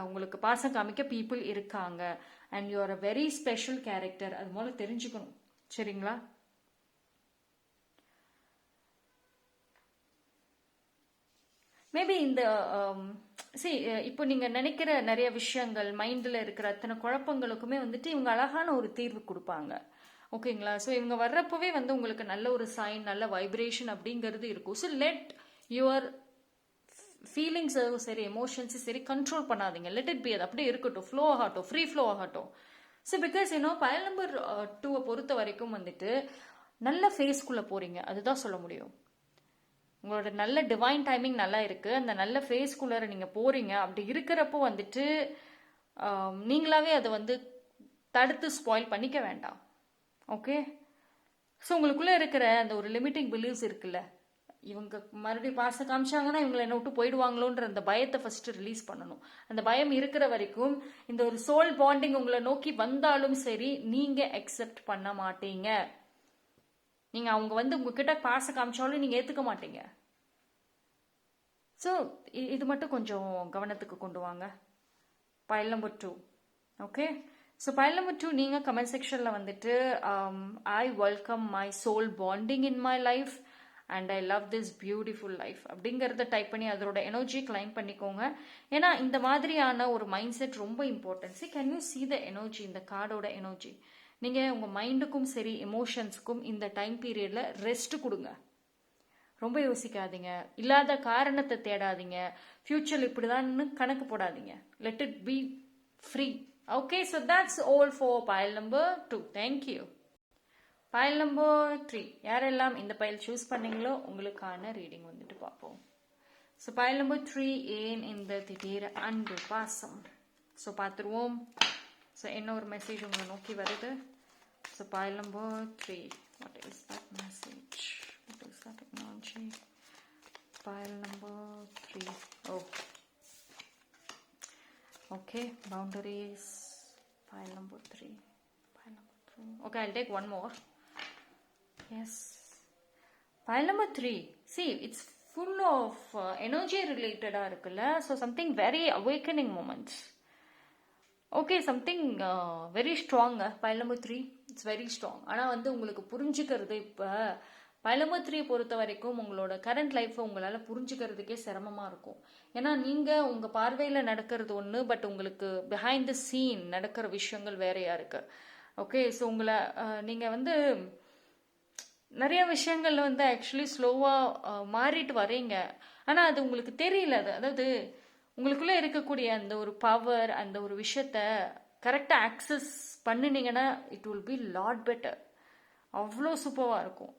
உங்களுக்கு பாசம் காமிக்க பீப்புள் இருக்காங்க and you are a very special character, அது மூல தெரிஞ்சுக்கணும். சரிங்களா? மேபி இந்த இப்போ நீங்கள் நினைக்கிற நிறைய விஷயங்கள், மைண்டில் இருக்கிற அத்தனை குழப்பங்களுக்குமே வந்துட்டு இவங்க அழகான ஒரு தீர்வு கொடுப்பாங்க. ஓகேங்களா? ஸோ இவங்க வர்றப்பவே வந்து உங்களுக்கு நல்ல ஒரு சைன், நல்ல வைப்ரேஷன் அப்படிங்கிறது இருக்கும். ஸோ லெட் யுவர் ஃபீலிங்ஸும் சரி, எமோஷன்ஸும் சரி கண்ட்ரோல் பண்ணாதீங்க. லெட் இட் பி, அது அப்படியே இருக்கட்டும், ஃப்ளோ ஆகட்டும், ஃப்ரீ ஃப்ளோ ஆகட்டும். ஸோ பிகாஸ் பைல் நம்பர் 2 பொறுத்த வரைக்கும் வந்துட்டு நல்ல ஃபேஸ்க்குள்ளே போகிறீங்க, அதுதான் சொல்ல முடியும். உங்களோட நல்ல டிவைன் டைமிங் நல்லா இருக்குது, அந்த நல்ல ஃபேஸ்க்குள்ளார நீங்கள் போகிறீங்க. அப்படி இருக்கிறப்போ வந்துட்டு நீங்களாவே அதை வந்து தடுத்து ஸ்பாயில் பண்ணிக்க வேண்டாம். ஓகே? ஸோ உங்களுக்குள்ளே இருக்கிற அந்த ஒரு லிமிட்டிங் பிலீவ்ஸ் இருக்குல்ல, இவங்க மறுபடியும் பாசம் காமிச்சாங்கன்னா இவங்களை என்ன விட்டு போயிடுவாங்களோன்ற அந்த பயத்தை ஃபர்ஸ்ட் ரிலீஸ் பண்ணணும். அந்த பயம் இருக்கிற வரைக்கும் இந்த ஒரு சோல் பாண்டிங் உங்களை நோக்கி வந்தாலும் சரி நீங்கள் அக்செப்ட் பண்ண மாட்டீங்க. நீங்கள் அவங்க வந்து உங்ககிட்ட பாசம் காமிச்சாலும் நீங்கள் ஏற்றுக்க மாட்டீங்க. ஸோ இது மட்டும் கொஞ்சம் கவனத்துக்கு கொண்டு வாங்க. Pile number 2. Okay? So pile number 2 நீங்கள் கமெண்ட் செக்ஷனில் வந்துட்டு I welcome my soul bonding in my life and I love this beautiful life அப்படிங்கிறத டைப் பண்ணி அதோட எனர்ஜி கிளைம் பண்ணிக்கோங்க. ஏன்னா இந்த மாதிரியான ஒரு மைண்ட் செட் ரொம்ப important. Can you see the energy, இந்த கார்டோட எனர்ஜி. நீங்கள் உங்கள் மைண்டுக்கும் சரி எமோஷன்ஸுக்கும் இந்த டைம் பீரியடில் ரெஸ்ட் கொடுங்க. ரொம்ப யோசிக்காதீங்க, இல்லாத காரணத்தை தேடாதீங்க, ஃபியூச்சர் இப்படிதான்னு கணக்கு போடாதீங்க. Let it be free. Okay, so that's all for file number 2. Thank you. File number 3 யாரெல்லாம் இந்த பைல் சூஸ் பண்ணீங்களோ உங்களுக்கான ரீடிங் வந்துட்டு பார்ப்போம். ஸோ பைல் நம்பர் 3 ஏன் இந்த திடீர் அன்பு பாசம். ஸோ பார்த்துருவோம். ஸோ என்ன ஒரு மெசேஜ் உங்களை நோக்கி வருது. So pile number 3, what is that message, what is that technology. File number 3, okay, boundaries. Pile number 3. Okay, I'll take one more. Yes, pile number 3. See, it's full of energy related இருக்குல்ல. So something very awakening moments. Okay, something very strong. Pile number 3, it's very strong. ஆனா வந்து உங்களுக்கு புரிஞ்சுக்கிறது இப்ப file number 3 பொறுத்த வரைக்கும் உங்களோட current லைஃப்பை உங்களால் புரிஞ்சுக்கிறதுக்கே சிரமமாக இருக்கும். ஏன்னா நீங்கள் உங்கள் பார்வையில் நடக்கிறது ஒன்று, பட் உங்களுக்கு பிஹைண்ட் த சீன் நடக்கிற விஷயங்கள் வேறையா இருக்கு. ஓகே, ஸோ உங்களை நீங்கள் வந்து நிறைய விஷயங்கள்ல வந்து ஆக்சுவலி ஸ்லோவாக மாறிட்டு வரீங்க. ஆனால் அது உங்களுக்கு தெரியல. அதாவது உங்களுக்குள்ளே இருக்கக்கூடிய அந்த ஒரு பவர், அந்த ஒரு விஷயத்த கரெக்டாக ஆக்சஸ் பண்ணினீங்கன்னா it will be lot better. அவ்வளோ சூப்பராக இருக்கும்.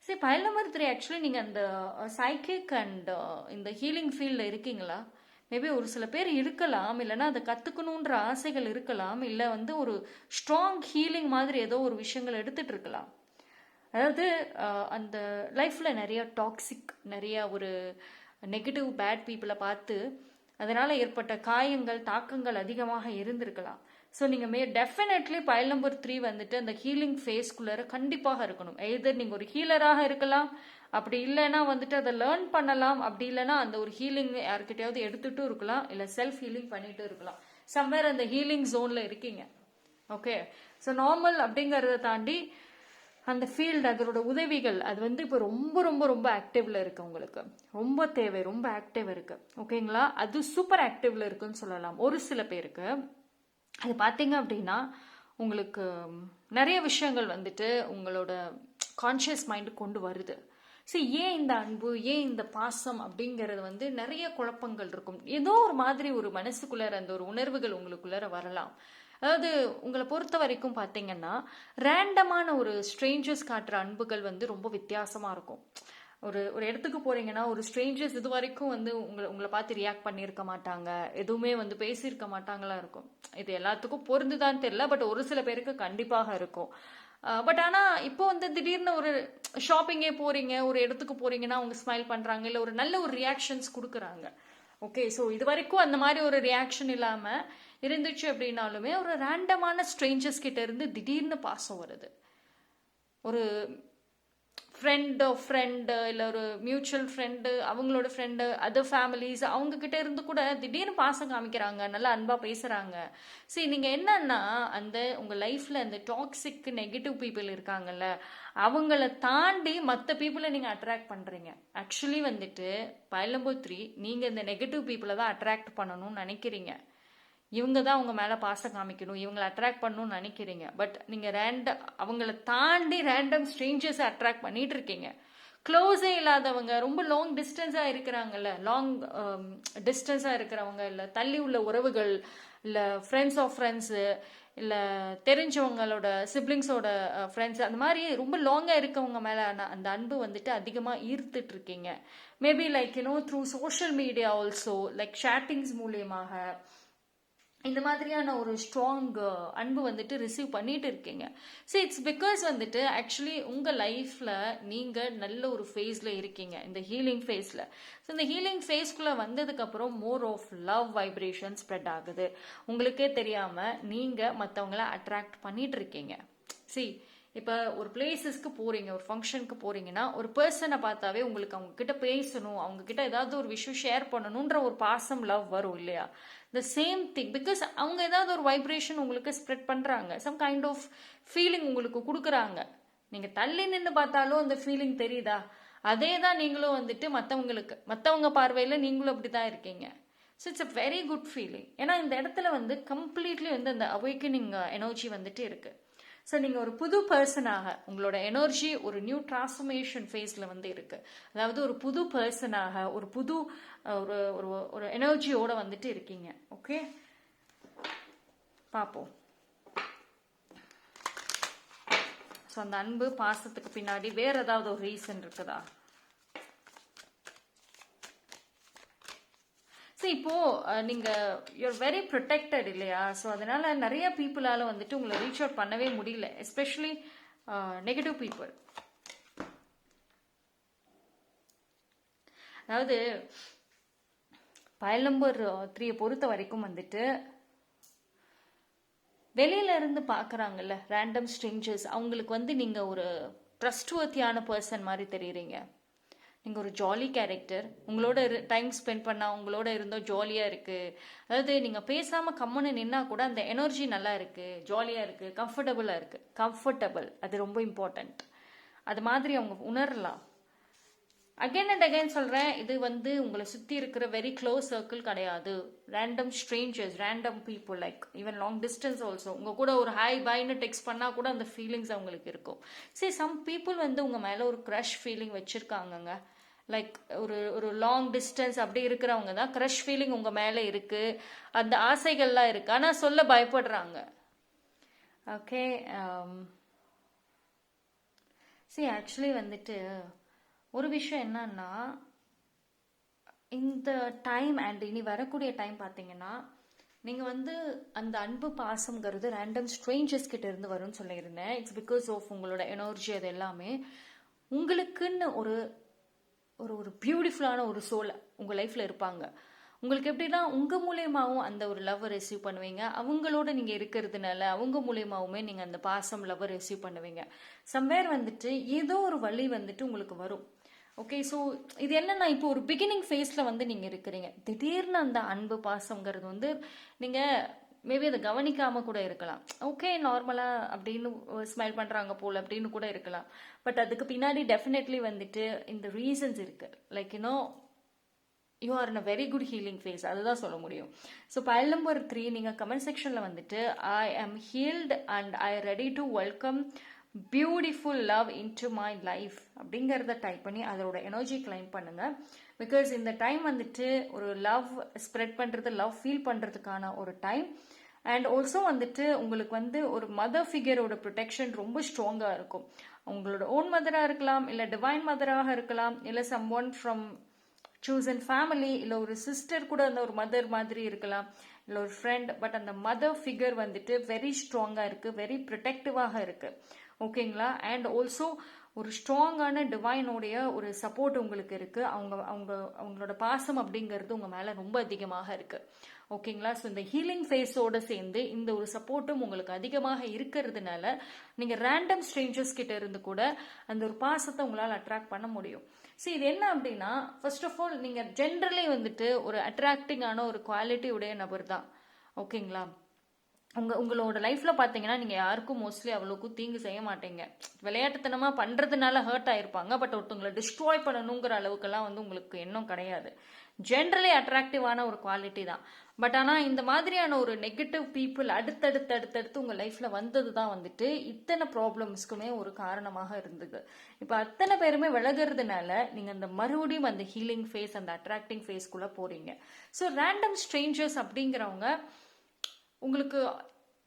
சரி, பைல் நம்பர் 3 ஆக்சுவலி நீங்கள் அந்த சைக்கிக் அண்ட் இந்த ஹீலிங் ஃபீல்டில் இருக்கீங்களா? மேபி ஒரு சில பேர் இருக்கலாம், இல்லைன்னா அதை கற்றுக்கணுன்ற ஆசைகள் இருக்கலாம், இல்லை வந்து ஒரு ஸ்ட்ராங் ஹீலிங் மாதிரி ஏதோ ஒரு விஷயங்கள் எடுத்துகிட்டு இருக்கலாம். அதாவது அந்த லைஃப்பில் நிறைய டாக்ஸிக், நிறைய ஒரு நெகட்டிவ் பேட் பீப்புளை பார்த்து அதனால் ஏற்பட்ட காயங்கள், தாக்கங்கள் அதிகமாக இருந்திருக்கலாம். ஸோ நீங்கள் டெஃபினெட்லி பைல் நம்பர் 3 வந்துட்டு அந்த ஹீலிங் ஃபேஸ்க்குள்ளார கண்டிப்பாக இருக்கணும். எதர் நீங்கள் ஒரு ஹீலராக இருக்கலாம், அப்படி இல்லைன்னா வந்துட்டு அதை லேர்ன் பண்ணலாம், அப்படி இல்லைன்னா அந்த ஒரு ஹீலிங் யார்கிட்டயாவது எடுத்துட்டும் இருக்கலாம், இல்லை செல்ஃப் ஹீலிங் பண்ணிட்டு இருக்கலாம். சம்வேர் அந்த ஹீலிங் ஜோனில் இருக்கீங்க. ஓகே, ஸோ நார்மல் அப்படிங்கிறத தாண்டி அந்த ஃபீல்டு, அதோட உதவிகள் அது வந்து இப்போ ரொம்ப ரொம்ப ரொம்ப ஆக்டிவ்ல இருக்கு. உங்களுக்கு ரொம்ப தேவை, ரொம்ப ஆக்டிவ் இருக்கு. ஓகேங்களா, அது சூப்பர் ஆக்டிவ்ல இருக்குன்னு சொல்லலாம். ஒரு சில பேருக்கு அது பார்த்தீங்க அப்படின்னா உங்களுக்கு நிறைய விஷயங்கள் வந்துட்டு உங்களோட கான்ஷியஸ் மைண்டு கொண்டு வருது. சரி, ஏன் இந்த அன்பு, ஏன் இந்த பாசம் அப்படிங்கிறது வந்து நிறைய குழப்பங்கள் இருக்கும். ஏதோ ஒரு மாதிரி ஒரு மனசுக்குள்ளார அந்த ஒரு உணர்வுகள் உங்களுக்குள்ளார வரலாம். அதாவது உங்களை பொறுத்த வரைக்கும் பார்த்தீங்கன்னா ரேண்டமான ஒரு ஸ்ட்ரேஞ்சர்ஸ் காட்டுற அன்புகள் வந்து ரொம்ப வித்தியாசமாக இருக்கும். ஒரு ஒரு இடத்துக்கு போறீங்கன்னா ஒரு ஸ்ட்ரேஞ்சர்ஸ் இது வரைக்கும் வந்து உங்களை பார்த்து ரியாக்ட் பண்ணியிருக்க மாட்டாங்க, எதுவுமே வந்து பேசியிருக்க மாட்டாங்களா இருக்கும். இது எல்லாத்துக்கும் பொருந்துதான் தெரியல, பட் ஒரு சில பேருக்கு கண்டிப்பாக இருக்கும். பட் ஆனால் இப்போ வந்து திடீர்னு ஒரு ஷாப்பிங்கே போறீங்க, ஒரு இடத்துக்கு போறீங்கன்னா அவங்க ஸ்மைல் பண்றாங்க, இல்லை ஒரு நல்ல ஒரு ரியாக்ஷன்ஸ் கொடுக்குறாங்க. ஓகே, ஸோ இது வரைக்கும் அந்த மாதிரி ஒரு ரியாக்ஷன் இல்லாமல் இருந்துச்சு அப்படின்னாலுமே ஒரு ரேண்டமான ஸ்ட்ரேஞ்சர்ஸ் கிட்ட இருந்து திடீர்னு பாசம் வருது. ஒரு ஃப்ரெண்டு இல்லை ஒரு மியூச்சுவல் ஃப்ரெண்டு, அவங்களோட ஃப்ரெண்டு, அதர் ஃபேமிலிஸ், அவங்கக்கிட்ட இருந்து கூட திடீர்னு பாசம் காமிக்கிறாங்க, நல்லா அன்பாக பேசுகிறாங்க. சரி, நீங்கள் என்னன்னா அந்த உங்கள் லைஃப்பில் அந்த டாக்ஸிக் நெகட்டிவ் பீப்புள் இருக்காங்கல்ல, அவங்கள தாண்டி மற்ற பீப்புளை நீங்கள் அட்ராக்ட் பண்ணுறீங்க. ஆக்சுவலி வந்துட்டு பைல் நம்பர் 3 நீங்கள் இந்த நெகட்டிவ் பீப்புளை தான் அட்ராக்ட் பண்ணணும்னு நினைக்கிறீங்க. இவங்க தான் அவங்க மேலே பாசம் காமிக்கணும், இவங்களை அட்ராக்ட் பண்ணணும்னு நினைக்கிறீங்க. பட் நீங்கள் அவங்கள தாண்டி ரேண்டம் ஸ்ட்ரேஞ்சர்ஸை அட்ராக்ட் பண்ணிட்டு இருக்கீங்க. க்ளோஸே இல்லாதவங்க, ரொம்ப லாங் டிஸ்டன்ஸாக இருக்கிறாங்கல்ல, லாங் டிஸ்டன்ஸாக இருக்கிறவங்க, இல்லை தள்ளி உள்ள உறவுகள், இல்லை ஃப்ரெண்ட்ஸ் ஆஃப் ஃப்ரெண்ட்ஸு, இல்லை தெரிஞ்சவங்களோட சிப்ளிங்ஸோட ஃப்ரெண்ட்ஸ், அந்த மாதிரி ரொம்ப லாங்காக இருக்கவங்க மேலே அந்த அன்பு வந்துட்டு அதிகமாக ஈர்த்துட்டு இருக்கீங்க. Maybe like through social media also, like chattings மூலியமாக இந்த மாதிரியான ஒரு ஸ்ட்ராங் அன்பு வந்துட்டு ரிசீவ் பண்ணிட்டு இருக்கீங்க. ஸோ இட்ஸ் பிகாஸ் வந்துட்டு ஆக்சுவலி உங்கள் லைஃப்பில் நீங்கள் நல்ல ஒரு ஃபேஸில் இருக்கீங்க, இந்த ஹீலிங் ஃபேஸில். ஸோ இந்த ஹீலிங் ஃபேஸ்க்குள்ளே வந்ததுக்கப்புறம் more of love vibration spread ஆகுது. உங்களுக்கே தெரியாமல் நீங்கள் மற்றவங்கள அட்ராக்ட் பண்ணிட்டு இருக்கீங்க. இப்போ ஒரு பிளேசஸ்க்கு போறீங்க, ஒரு ஃபங்க்ஷனுக்கு போறீங்கன்னா ஒரு பர்சனை பார்த்தாவே உங்களுக்கு அவங்க கிட்ட பேசணும், அவங்க கிட்ட ஏதாவது ஒரு விஷயம் ஷேர் பண்ணணுன்ற ஒரு பாசம், லவ் வரும் இல்லையா? த சேம் திங், பிகாஸ் அவங்க ஏதாவது ஒரு வைப்ரேஷன் உங்களுக்கு ஸ்ப்ரெட் பண்றாங்க, சம் கைண்ட் ஆஃப் ஃபீலிங் உங்களுக்கு கொடுக்குறாங்க. நீங்க தள்ளி நின்று பார்த்தாலும் அந்த ஃபீலிங் தெரியுதா? அதே தான் நீங்களும் வந்துட்டு மற்றவங்க பார்வையில் நீங்களும் அப்படி தான் இருக்கீங்க. So it's a very good feeling. ஏன்னா இந்த இடத்துல வந்து கம்ப்ளீட்லி வந்து அந்த அவேக்கனிங் எனர்ஜி வந்துட்டு இருக்கு. ஸோ நீங்கள் ஒரு புது பர்சனாக உங்களோட எனர்ஜி ஒரு நியூ டிரான்ஸ்ஃபர்மேஷன் ஃபேஸில் வந்து இருக்குது. அதாவது ஒரு புது பர்சனாக ஒரு புது ஒரு ஒரு எனர்ஜியோட வந்துட்டு இருக்கீங்க. ஓகே, பார்ப்போம். ஸோ அந்த அன்பு பாசத்துக்கு பின்னாடி வேற ஏதாவது ஒரு ரீசன் இருக்குதா? ஸோ இப்போ நீங்க யூஆர் வெரி ப்ரொடெக்டட் இல்லையா? ஸோ அதனால நிறைய பீப்புளால வந்துட்டு உங்களை ரீச் அவுட் பண்ணவே முடியல, எஸ்பெஷலி நெகட்டிவ் பீப்புள். அதாவது பயல் நம்பர் 3 பொறுத்த வரைக்கும் வந்துட்டு வெளியில இருந்து பாக்குறாங்கல்ல ரேண்டம் ஸ்ட்ரேஞ்சர்ஸ், அவங்களுக்கு வந்து நீங்க ஒரு ட்ரஸ்ட்வர்த்தியான பர்சன் மாதிரி தெரியுறீங்க. நீங்கள் ஒரு ஜாலி கேரக்டர். உங்களோட டைம் ஸ்பெண்ட் பண்ணால் உங்களோட இருந்தோம் ஜாலியாக இருக்குது. அதாவது நீங்கள் பேசாமல் கம்முன்னு நின்னா கூட அந்த எனர்ஜி நல்லா இருக்குது, ஜாலியாக இருக்குது, கம்ஃபர்டபுளாக இருக்குது. கம்ஃபர்டபுள் அது ரொம்ப இம்பார்ட்டண்ட். அது மாதிரி அவங்க உணரலாம். அகைன் அண்ட் அகைன் சொல்கிறேன், இது வந்து உங்களை சுற்றி இருக்கிற வெரி க்ளோஸ் சர்க்கிள் கிடையாது. Random strangers, random people, like even long distance also. உங்கள் கூட ஒரு ஹாய் பாய்னு டெக்ஸ்ட் பண்ணால் கூட அந்த ஃபீலிங்ஸ் அவங்களுக்கு இருக்கும். சரி, சம் பீப்புள் வந்து உங்கள் மேலே ஒரு க்ரஷ் ஃபீலிங் வச்சுருக்காங்கங்க. லைக் ஒரு ஒரு லாங் டிஸ்டன்ஸ் அப்படி இருக்கிறவங்க தான் க்ரஷ் ஃபீலிங் உங்கள் மேலே இருக்குது, அந்த ஆசைகள்லாம் இருக்குது, ஆனால் சொல்ல பயப்படுறாங்க. ஓகே, சரி ஆக்சுவலி வந்துட்டு ஒரு விஷயம் என்னன்னா, இந்த டைம் அண்ட் இனி வரக்கூடிய டைம் பார்த்தீங்கன்னா, நீங்கள் வந்து அந்த அன்பு பாசம்ங்கிறது ரேண்டம் ஸ்ட்ரேஞ்சர்ஸ் கிட்ட இருந்து வரும்னு சொல்லியிருந்தேன். இட்ஸ் பிகாஸ் ஆஃப் உங்களோட எனர்ஜி. அது எல்லாமே உங்களுக்குன்னு ஒரு ஒரு ஒரு பியூட்டிஃபுல்லான ஒரு சோல் உங்கள் லைஃப்பில் இருப்பாங்க. உங்களுக்கு எப்படின்னா உங்கள் மூலியமாகவும் அந்த ஒரு லவ் ரிசீவ் பண்ணுவீங்க. அவங்களோட நீங்கள் இருக்கிறதுனால அவங்க மூலியமாகவுமே நீங்கள் அந்த பாசம் லவ் ரிசீவ் பண்ணுவீங்க. சம்வேர் வந்துட்டு ஏதோ ஒரு வழி வந்துட்டு உங்களுக்கு வரும். ஓகே, ஸோ இது என்னன்னா, இப்போ ஒரு பிகினிங் ஃபேஸில் வந்து நீங்கள் இருக்கிறீங்க. திடீர்னு அந்த அன்பு பாசம்ங்கிறது வந்து நீங்கள் மேபி அதை கவனிக்காமல் கூட இருக்கலாம். ஓகே, நார்மலாக அப்படின்னு ஸ்மைல் பண்ணுறாங்க போல் அப்படின்னு கூட இருக்கலாம். பட் அதுக்கு பின்னாடி டெஃபினெட்லி வந்துட்டு இந்த ரீசன்ஸ் இருக்குது. Like you know you are in a very good healing phase, அதுதான் சொல்ல முடியும். ஸோ பயல் நம்பர் 3 நீங்கள் கமெண்ட் செக்ஷனில் வந்துட்டு ஐ ஆம் healed and I ready to welcome beautiful love into my life அப்படிங்கிறத டைப் பண்ணி அதோட எனர்ஜி கிளைம் பண்ணுங்க. பிகாஸ் இந்த டைம் வந்துட்டு ஒரு லவ் ஸ்ப்ரெட் பண்ணுறது, லவ் ஃபீல் பண்ணுறதுக்கான ஒரு டைம். அண்ட் ஆல்சோ வந்துட்டு உங்களுக்கு வந்து ஒரு மதர் ஃபிகரோட ப்ரொடெக்ஷன் ரொம்ப ஸ்ட்ராங்காக இருக்கும். உங்களோட ஓன் மதராக இருக்கலாம், இல்லை டிவைன் மதராக இருக்கலாம், இல்லை சம் ஒன் ஃப்ரம் சூசன் ஃபேமிலி, இல்லை ஒரு சிஸ்டர் கூட அந்த ஒரு மதர் மாதிரி இருக்கலாம், இல்லை ஒரு ஃப்ரெண்ட். பட் அந்த மதர் ஃபிகர் வந்துட்டு வெரி ஸ்ட்ராங்காக இருக்குது, வெரி ப்ரொடெக்டிவாக இருக்குது. ஓகேங்களா? அண்ட் ஆல்சோ ஒரு ஸ்ட்ராங்கான டிவைனோடைய ஒரு சப்போர்ட் உங்களுக்கு இருக்குது. அவங்களோட பாசம் அப்படிங்கிறது உங்கள் மேலே ரொம்ப அதிகமாக இருக்குது. ஓகேங்களா? ஸோ இந்த ஹீலிங் ஃபேஸோடு சேர்ந்து இந்த ஒரு சப்போர்ட்டும் உங்களுக்கு அதிகமாக இருக்கிறதுனால நீங்கள் ரேண்டம் ஸ்ட்ரேஞ்சர்ஸ் கிட்ட இருந்து கூட அந்த ஒரு பாசத்தை உங்களால் அட்ராக்ட் பண்ண முடியும். ஸோ இது என்ன அப்படின்னா, ஃபர்ஸ்ட் ஆஃப் ஆல் நீங்கள் ஜென்ரலி வந்துட்டு ஒரு அட்ராக்டிங்கான ஒரு குவாலிட்டி உடைய நபர் தான். ஓகேங்களா? உங்களோட லைஃப்பில் பார்த்தீங்கன்னா நீங்கள் யாருக்கும் மோஸ்ட்லி அவ்வளோக்கும் தீங்கு செய்ய மாட்டீங்க. விளையாட்டுத்தனமாக பண்ணுறதுனால ஹர்ட் ஆயிருப்பாங்க. பட் ஒருத்தவங்களை டிஸ்ட்ராய் பண்ணணுங்கிற அளவுக்கெல்லாம் வந்து உங்களுக்கு எண்ணம் கிடையாது. ஜென்ரலி அட்ராக்டிவான ஒரு குவாலிட்டி தான். பட் ஆனால் இந்த மாதிரியான ஒரு நெகட்டிவ் பீப்புள் அடுத்தடுத்து உங்கள் லைஃப்பில் வந்தது தான் வந்துட்டு இத்தனை ப்ராப்ளம்ஸ்க்குமே ஒரு காரணமாக இருந்தது. இப்போ அத்தனை பேருமே விலகிறதுனால நீங்கள் அந்த மறுபடியும் அந்த ஹீலிங் ஃபேஸ், அந்த அட்ராக்டிங் ஃபேஸ்க்குள்ளே போகிறீங்க. ஸோ ரேண்டம் ஸ்ட்ரேஞ்சர்ஸ் அப்படிங்கிறவங்க உங்களுக்கு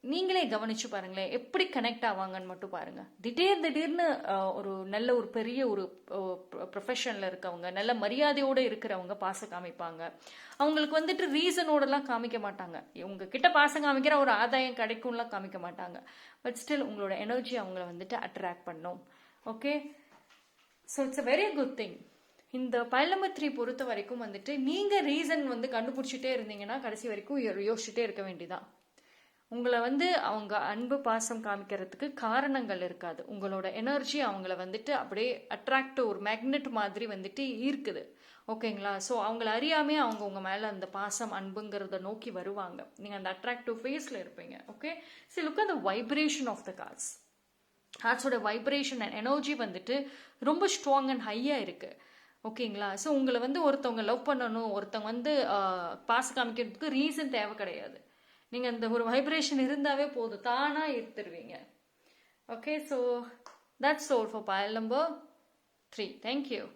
நீங்களே கவனிச்சு பாருங்களேன், எப்படி கனெக்ட் ஆவாங்கன்னு மட்டும் பாருங்க. திடீர்னு ஒரு நல்ல ஒரு பெரிய ஒரு ப்ரொஃபஷனில் இருக்கவங்க, நல்ல மரியாதையோடு இருக்கிறவங்க பாசம் காமிப்பாங்க. அவங்களுக்கு வந்துட்டு ரீசனோடலாம் காமிக்க மாட்டாங்க. உங்ககிட்ட பாசம் காமிக்கிற ஒரு ஆதாயம் கிடைக்கும்லாம் காமிக்க மாட்டாங்க. பட் ஸ்டில் உங்களோட எனர்ஜி அவங்கள வந்துட்டு அட்ராக்ட் பண்ணும். Okay, so it's a very good thing. இந்த பயல் நம்பர் 3 பொறுத்த வரைக்கும் வந்துட்டு நீங்கள் ரீசன் வந்து கண்டுபிடிச்சிட்டே இருந்தீங்கன்னா கடைசி வரைக்கும் யோசிச்சுட்டே இருக்க வேண்டியதான். உங்களை வந்து அவங்க அன்பு பாசம் காமிக்கிறதுக்கு காரணங்கள் இருக்காது. உங்களோட எனர்ஜி அவங்கள வந்துட்டு அப்படியே அட்ராக்ட், ஒரு மேக்னெட் மாதிரி வந்துட்டு ஈர்க்குது. ஓகேங்களா? ஸோ அவங்கள அறியாமே அவங்க உங்கள் மேலே அந்த பாசம் அன்புங்கிறத நோக்கி வருவாங்க. நீங்கள் அந்த அட்ராக்டிவ் ஃபேஸில் இருப்பீங்க. ஓகே, சரி, look at the vibration of the cards. கார்ட்ஸோட வைப்ரேஷன் அண்ட் எனர்ஜி வந்துட்டு ரொம்ப ஸ்ட்ராங் அண்ட் ஹையாக இருக்குது. ஓகேங்களா? ஸோ உங்களை வந்து ஒருத்தவங்க லவ் பண்ணணும், ஒருத்தவங்க வந்து பாசம் காமிக்கிறதுக்கு ரீசன் தேவை கிடையாது. நீங்கள் அந்த ஒரு வைப்ரேஷன் இருந்தாவே போதும், தானாக ஈர்த்துருவீங்க. Okay, so that's all for pile number 3. Thank you.